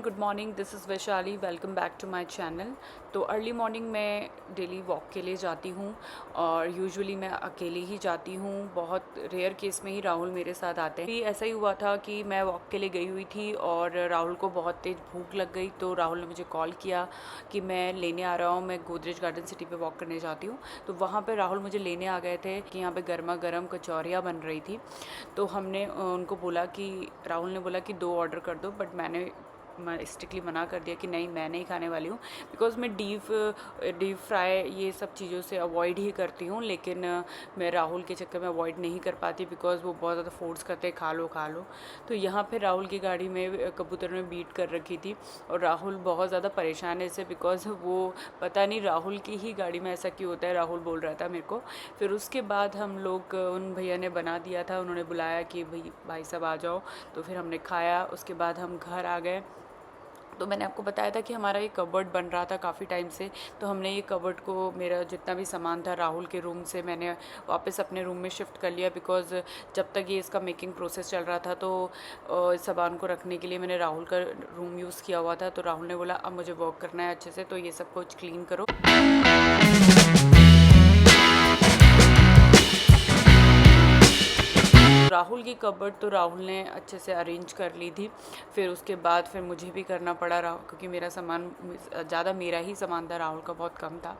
Good morning, this is Vaishali. Welcome back to my channel. तो early morning मैं daily walk के लिए जाती हूँ और यूजुअली मैं अकेले ही जाती हूँ। बहुत रेयर केस में ही राहुल मेरे साथ आते हैं। ऐसा ही हुआ था कि मैं वॉक के लिए गई हुई थी और राहुल को बहुत तेज़ भूख लग गई, तो राहुल ने मुझे कॉल किया कि मैं लेने आ रहा हूँ, मैं गोदरेज गार्डन सिटी पे वॉक करने जाती हूँ। तो वहाँ पर राहुल मुझे लेने आ गए थे कि यहाँ पर गर्मा गर्म कचौरियाँ बन रही थी। तो हमने उनको बोला कि राहुल ने बोला कि 2 ऑर्डर कर दो, बट मैंने स्ट्रिक्टली मना कर दिया कि नहीं, मैं नहीं खाने वाली हूँ। बिकॉज़ मैं डीप फ्राई ये सब चीज़ों से अवॉइड ही करती हूँ, लेकिन मैं राहुल के चक्कर में अवॉइड नहीं कर पाती बिकॉज़ वो बहुत ज़्यादा फोर्स करते हैं, खा लो खा लो। तो यहाँ पे राहुल की गाड़ी में कबूतर ने बीट कर रखी थी और राहुल बहुत ज़्यादा परेशान है इससे, बिकॉज़ वो पता नहीं राहुल की ही गाड़ी में ऐसा क्यों होता है, राहुल बोल रहा था मेरे को। फिर उसके बाद हम लोग, उन भैया ने बना दिया था, उन्होंने बुलाया कि भाई साहब आ जाओ। तो फिर हमने खाया, उसके बाद हम घर आ गए। तो मैंने आपको बताया था कि हमारा ये कबर्ड बन रहा था काफ़ी टाइम से। तो हमने ये कबर्ड को, मेरा जितना भी सामान था राहुल के रूम से, मैंने वापस अपने रूम में शिफ्ट कर लिया। बिकॉज़ जब तक ये इसका मेकिंग प्रोसेस चल रहा था तो इस सामान को रखने के लिए मैंने राहुल का रूम यूज़ किया हुआ था। तो राहुल ने बोला अब मुझे वर्क करना है अच्छे से, तो ये सब कुछ क्लीन करो। राहुल की कबर्ड तो राहुल ने अच्छे से अरेंज कर ली थी। फिर उसके बाद फिर मुझे भी करना पड़ा क्योंकि मेरा सामान ज़्यादा, मेरा ही सामान था, राहुल का बहुत कम था।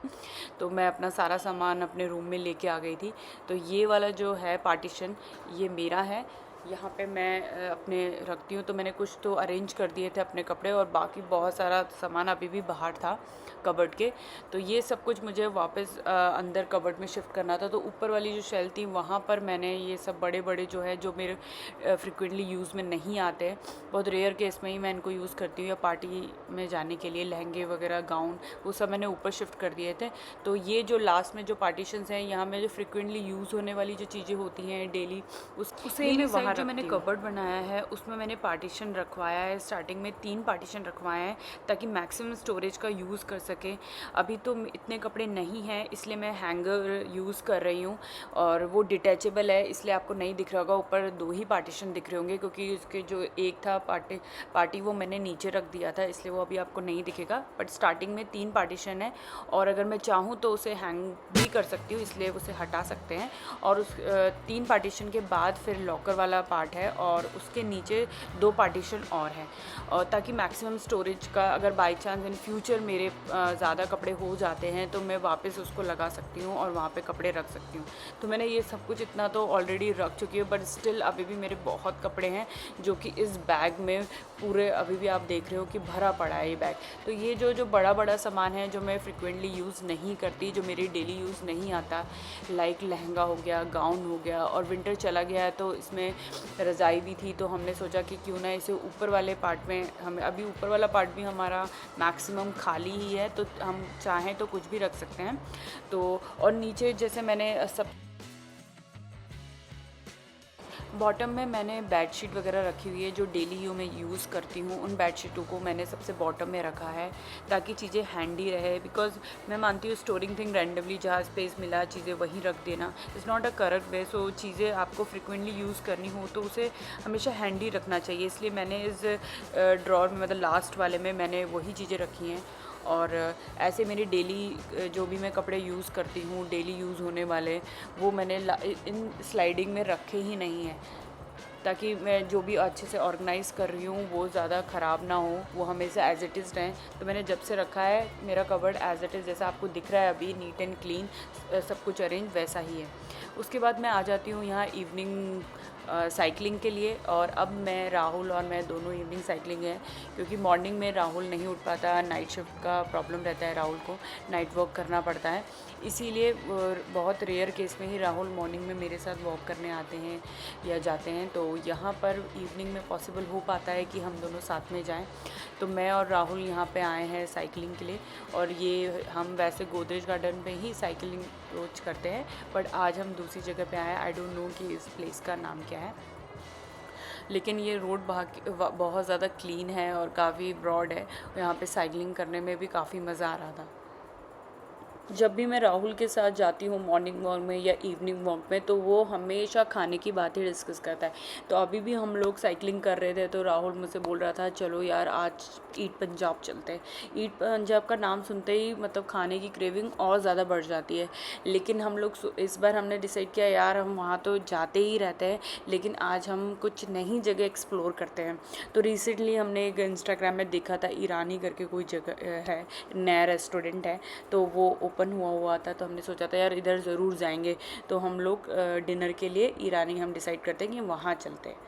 तो मैं अपना सारा सामान अपने रूम में लेके आ गई थी। तो ये वाला जो है पार्टीशन, ये मेरा है। यहाँ पे मैं अपने रखती हूँ। तो मैंने कुछ तो अरेंज कर दिए थे अपने कपड़े, और बाकी बहुत सारा सामान अभी भी बाहर था कबर्ड के। तो ये सब कुछ मुझे वापस अंदर कबर्ड में शिफ्ट करना था। तो ऊपर वाली जो शेल्फ थी वहाँ पर मैंने ये सब बड़े बड़े जो है, जो मेरे फ्रिक्वेंटली यूज़ में नहीं आते हैं, बहुत रेयर केस में ही मैं इनको यूज़ करती हूँ, या पार्टी में जाने के लिए लहंगे वगैरह, गाउन, वो सब मैंने ऊपर शिफ्ट कर दिए थे। तो ये जो लास्ट में जो पार्टीशंस हैं, यहाँ में जो फ्रिक्वेंटली यूज़ होने वाली जो चीज़ें होती हैं डेली, उसे मैं वहाँ जो मैंने कबर्ड बनाया है उसमें मैंने पार्टीशन रखवाया है। स्टार्टिंग में 3 पार्टीशन रखवाए हैं ताकि मैक्सिमम स्टोरेज का यूज़ कर सके। अभी तो इतने कपड़े नहीं हैं, इसलिए मैं हैंगर यूज़ कर रही हूँ, और वो डिटैचेबल है, इसलिए आपको नहीं दिख रहा होगा। ऊपर 2 ही पार्टीशन दिख रहे होंगे, क्योंकि उसके जो एक था पार्टी वो मैंने नीचे रख दिया था, इसलिए वो अभी आपको नहीं दिखेगा। बट स्टार्टिंग में 3 पार्टीशन है, और अगर मैं चाहूँ तो उसे हैंग भी कर सकती हूँ, इसलिए उसे हटा सकते हैं। और उस 3 पार्टीशन के बाद फिर लॉकर वाला पार्ट है, और उसके नीचे 2 पार्टीशन और हैं, और ताकि मैक्सिमम स्टोरेज का, अगर बाई चांस इन फ्यूचर मेरे ज़्यादा कपड़े हो जाते हैं तो मैं वापस उसको लगा सकती हूँ और वहाँ पे कपड़े रख सकती हूँ। तो मैंने ये सब कुछ इतना तो ऑलरेडी रख चुकी हूँ, बट स्टिल अभी भी मेरे बहुत कपड़े हैं जो कि इस बैग में पूरे, अभी भी आप देख रहे हो कि भरा पड़ा है ये बैग। तो ये जो बड़ा बड़ा सामान है जो मैं फ्रिक्वेंटली यूज़ नहीं करती, जो मेरी डेली यूज़ नहीं आता, लाइक लहंगा हो गया, गाउन हो गया, और विंटर चला गया है तो इसमें रज़ाई भी थी, तो हमने सोचा कि क्यों ना इसे ऊपर वाले पार्ट में, हम अभी ऊपर वाला पार्ट भी हमारा मैक्सिमम खाली ही है, तो हम चाहें तो कुछ भी रख सकते हैं। तो और नीचे जैसे मैंने सब बॉटम में मैंने बेडशीट वगैरह रखी हुई है जो डेली में यूज़ करती हूँ। उन बेडशीटों को मैंने सबसे बॉटम में रखा है ताकि चीज़ें हैंडी रहे, बिकॉज मैं मानती हूँ स्टोरिंग थिंग रैंडमली जहाँ स्पेस मिला चीज़ें वहीं रख देना is not a correct way. So चीज़ें आपको फ्रिक्वेंटली यूज़ करनी हो तो उसे हमेशा हैंडी रखना चाहिए, इसलिए मैंने इस ड्रॉर में, मतलब लास्ट वाले में, मैंने वही चीज़ें रखी हैं। और ऐसे मेरी डेली जो भी मैं कपड़े यूज़ करती हूँ, डेली यूज़ होने वाले, वो मैंने इन स्लाइडिंग में रखे ही नहीं हैं, ताकि मैं जो भी अच्छे से ऑर्गेनाइज़ कर रही हूँ वो ज़्यादा ख़राब ना हो, वो हमेशा एज़ इट इज़ रहें। तो मैंने जब से रखा है मेरा कबर्ड एज़ इट इज़, जैसा आपको दिख रहा है अभी, नीट एंड क्लीन, सब कुछ अरेंज वैसा ही है। उसके बाद मैं आ जाती हूँ यहाँ इवनिंग साइकिलिंग के लिए, और अब मैं, राहुल और मैं दोनों इवनिंग साइकिलिंग है, क्योंकि मॉर्निंग में राहुल नहीं उठ पाता, नाइट शिफ्ट का प्रॉब्लम रहता है, राहुल को नाइट वॉक करना पड़ता है, इसीलिए बहुत रेयर केस में ही राहुल मॉर्निंग में मेरे साथ वॉक करने आते हैं या जाते हैं। तो यहाँ पर इवनिंग में पॉसिबल हो पाता है कि हम दोनों साथ में जाएं। तो मैं और राहुल यहाँ पे आए हैं साइकिलिंग के लिए, और ये हम वैसे गोदरेज गार्डन पे ही साइकिलिंग रोज करते हैं, बट आज हम दूसरी जगह पे आए हैं। आई डोंट नो कि इस प्लेस का नाम क्या है, लेकिन ये रोड बहुत ज़्यादा क्लीन है और काफ़ी ब्रॉड है, यहाँ पे साइकिलिंग करने में भी काफ़ी मज़ा आ रहा था। जब भी मैं राहुल के साथ जाती हूँ मॉर्निंग वॉक में या इवनिंग वॉक में, तो वो हमेशा खाने की बात ही डिस्कस करता है। तो अभी भी हम लोग साइकिलिंग कर रहे थे तो राहुल मुझसे बोल रहा था चलो यार आज ईट पंजाब चलते हैं। ईट पंजाब का नाम सुनते ही मतलब खाने की क्रेविंग और ज़्यादा बढ़ जाती है। लेकिन हम लोग इस बार हमने डिसाइड किया यार हम वहाँ तो जाते ही रहते हैं, लेकिन आज हम कुछ नई जगह एक्सप्लोर करते हैं। तो रिसेंटली हमने एक इंस्टाग्राम में देखा था, ईरानी करके कोई जगह है, नया रेस्टोरेंट है, तो वो ओपन हुआ था। तो हमने सोचा था यार इधर ज़रूर जाएंगे। तो हम लोग डिनर के लिए ईरानी हम डिसाइड करते हैं कि वहाँ चलते हैं।